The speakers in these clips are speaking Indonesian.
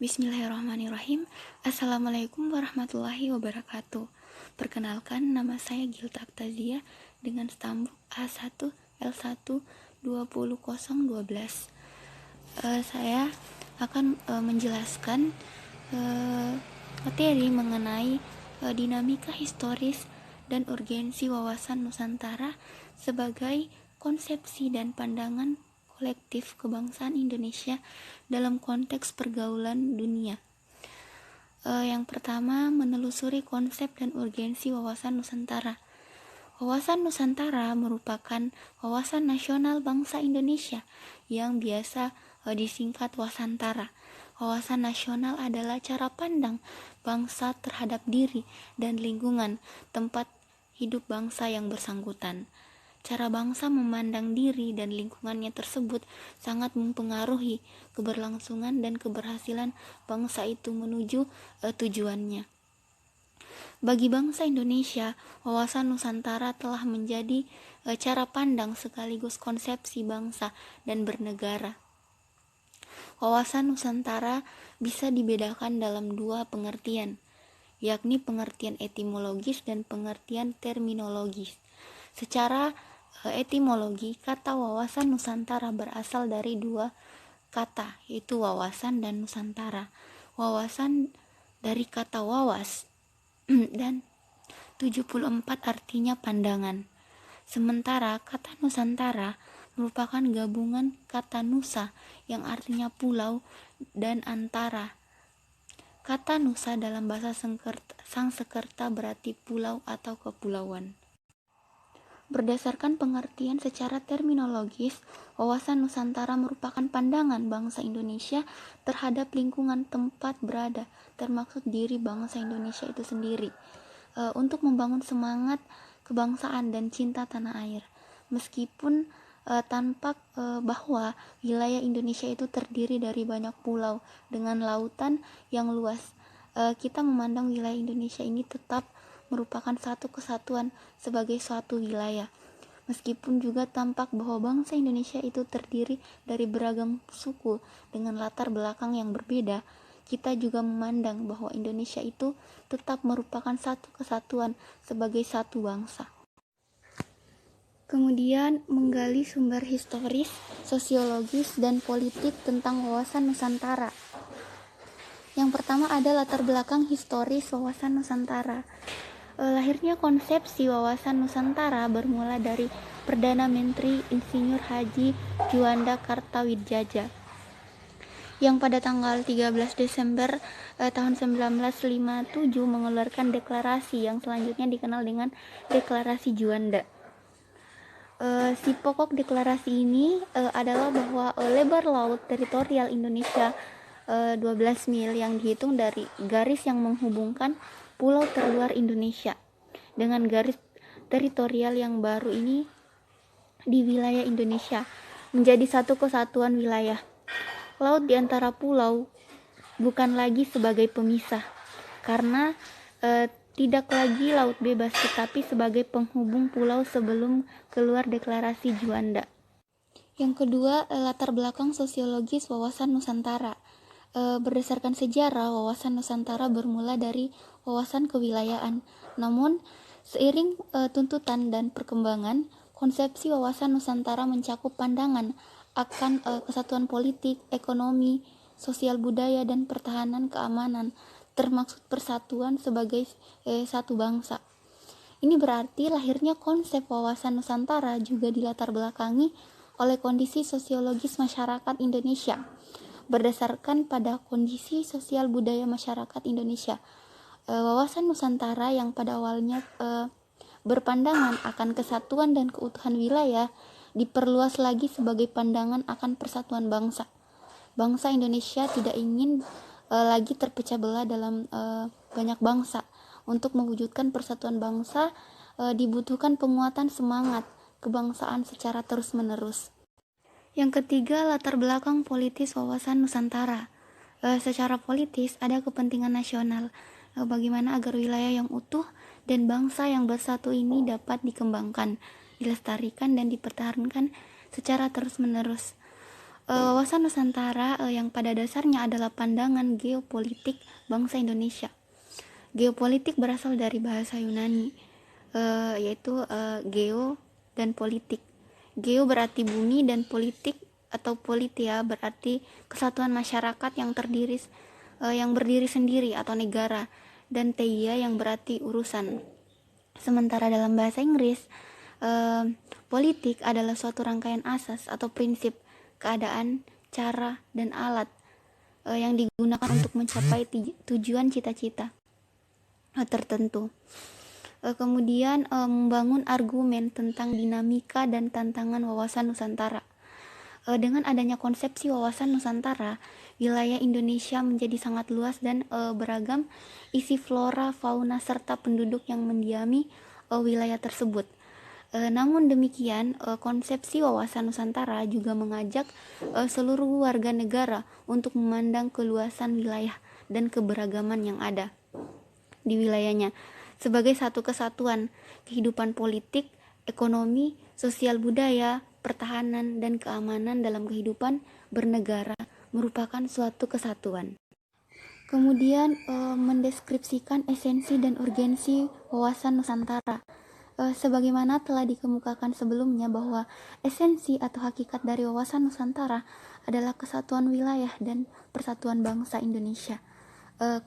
Bismillahirrahmanirrahim. Assalamualaikum warahmatullahi wabarakatuh. Perkenalkan, nama saya Gilta Aktazia dengan stambuk A1L1 200012. Saya akan menjelaskan materi mengenai dinamika historis dan urgensi wawasan Nusantara sebagai konsepsi dan pandangan kolektif kebangsaan Indonesia dalam konteks pergaulan dunia. Yang pertama, menelusuri konsep dan urgensi wawasan Nusantara. Wawasan Nusantara merupakan wawasan nasional bangsa Indonesia yang biasa disingkat Wasantara. Wawasan nasional adalah cara pandang bangsa terhadap diri dan lingkungan tempat hidup bangsa yang bersangkutan. Cara bangsa memandang diri dan lingkungannya tersebut sangat mempengaruhi keberlangsungan dan keberhasilan bangsa itu menuju tujuannya. Bagi bangsa Indonesia, wawasan Nusantara telah menjadi cara pandang sekaligus konsepsi bangsa dan bernegara. Wawasan Nusantara bisa dibedakan dalam dua pengertian, yakni pengertian etimologis dan pengertian terminologis. Secara etimologi, kata wawasan Nusantara berasal dari dua kata, yaitu wawasan dan Nusantara. Wawasan dari kata wawas dan 74 artinya pandangan. Sementara kata Nusantara merupakan gabungan kata Nusa yang artinya pulau dan antara. Kata Nusa dalam bahasa Sangsekerta berarti pulau atau kepulauan. Berdasarkan pengertian secara terminologis, wawasan Nusantara merupakan pandangan bangsa Indonesia terhadap lingkungan tempat berada, termaksud diri bangsa Indonesia itu sendiri, untuk membangun semangat kebangsaan dan cinta tanah air. Meskipun tampak bahwa wilayah Indonesia itu terdiri dari banyak pulau dengan lautan yang luas, kita memandang wilayah Indonesia ini tetap merupakan satu kesatuan sebagai suatu wilayah. Meskipun juga tampak bahwa bangsa Indonesia itu terdiri dari beragam suku dengan latar belakang yang berbeda, kita juga memandang bahwa Indonesia itu tetap merupakan satu kesatuan sebagai satu bangsa. Kemudian menggali sumber historis, sosiologis, dan politik tentang wawasan Nusantara. Yang pertama ada latar belakang historis wawasan Nusantara. Lahirnya konsepsi wawasan Nusantara bermula dari Perdana Menteri Insinyur Haji Juanda Kartawidjaja yang pada tanggal 13 Desember tahun 1957 mengeluarkan deklarasi yang selanjutnya dikenal dengan Deklarasi Juanda. Si pokok deklarasi ini adalah bahwa lebar laut teritorial Indonesia 12 mil yang dihitung dari garis yang menghubungkan pulau terluar Indonesia dengan garis teritorial yang baru ini di wilayah Indonesia menjadi satu kesatuan wilayah. Laut di antara pulau bukan lagi sebagai pemisah karena tidak lagi laut bebas tetapi sebagai penghubung pulau sebelum keluar deklarasi Juanda. Yang kedua, latar belakang sosiologis wawasan Nusantara. Berdasarkan sejarah, wawasan Nusantara bermula dari wawasan kewilayahan. Namun, seiring tuntutan dan perkembangan, konsepsi wawasan Nusantara mencakup pandangan akan kesatuan politik, ekonomi, sosial budaya, dan pertahanan keamanan, termaksud persatuan sebagai satu bangsa. Ini berarti lahirnya konsep wawasan Nusantara juga dilatar belakangi oleh kondisi sosiologis masyarakat Indonesia. Berdasarkan pada kondisi sosial budaya masyarakat Indonesia, wawasan Nusantara yang pada awalnya berpandangan akan kesatuan dan keutuhan wilayah diperluas lagi sebagai pandangan akan persatuan bangsa. Bangsa Indonesia tidak ingin lagi terpecah belah dalam banyak bangsa. Untuk mewujudkan persatuan bangsa dibutuhkan penguatan semangat kebangsaan secara terus-menerus. Yang ketiga, latar belakang politis wawasan Nusantara. Secara politis ada kepentingan nasional, bagaimana agar wilayah yang utuh dan bangsa yang bersatu ini dapat dikembangkan, dilestarikan dan dipertahankan secara terus-menerus. Wawasan Nusantara yang pada dasarnya adalah pandangan geopolitik bangsa Indonesia. Geopolitik berasal dari bahasa Yunani, yaitu geo dan politik. Geo berarti bumi dan politik atau politia berarti kesatuan masyarakat yang berdiri sendiri atau negara, dan teia yang berarti urusan. Sementara dalam bahasa Inggris, politik adalah suatu rangkaian asas atau prinsip, keadaan, cara, dan alat yang digunakan untuk mencapai tujuan cita-cita tertentu. Kemudian membangun argumen tentang dinamika dan tantangan wawasan Nusantara. Dengan adanya konsepsi wawasan Nusantara, wilayah Indonesia menjadi sangat luas dan beragam isi flora, fauna, serta penduduk yang mendiami wilayah tersebut. Namun demikian, konsepsi wawasan Nusantara juga mengajak seluruh warga negara untuk memandang keluasan wilayah dan keberagaman yang ada di wilayahnya sebagai satu kesatuan kehidupan politik, ekonomi, sosial, budaya, pertahanan, dan keamanan dalam kehidupan bernegara merupakan suatu kesatuan. Kemudian mendeskripsikan esensi dan urgensi wawasan Nusantara. Sebagaimana telah dikemukakan sebelumnya bahwa esensi atau hakikat dari wawasan Nusantara adalah kesatuan wilayah dan persatuan bangsa Indonesia.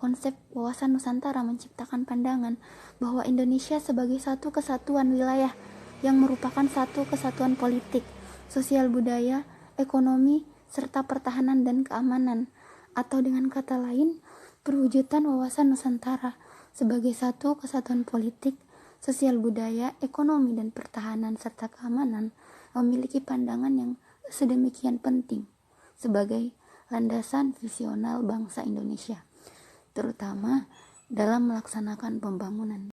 Konsep wawasan Nusantara menciptakan pandangan bahwa Indonesia sebagai satu kesatuan wilayah yang merupakan satu kesatuan politik, sosial, budaya, ekonomi, serta pertahanan dan keamanan, atau dengan kata lain, perwujudan wawasan Nusantara sebagai satu kesatuan politik, sosial, budaya, ekonomi, dan pertahanan serta keamanan memiliki pandangan yang sedemikian penting sebagai landasan visional bangsa Indonesia, terutama dalam melaksanakan pembangunan.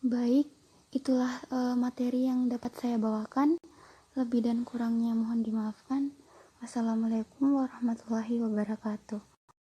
Baik, itulah materi yang dapat saya bawakan. Lebih dan kurangnya mohon dimaafkan. Wassalamualaikum warahmatullahi wabarakatuh.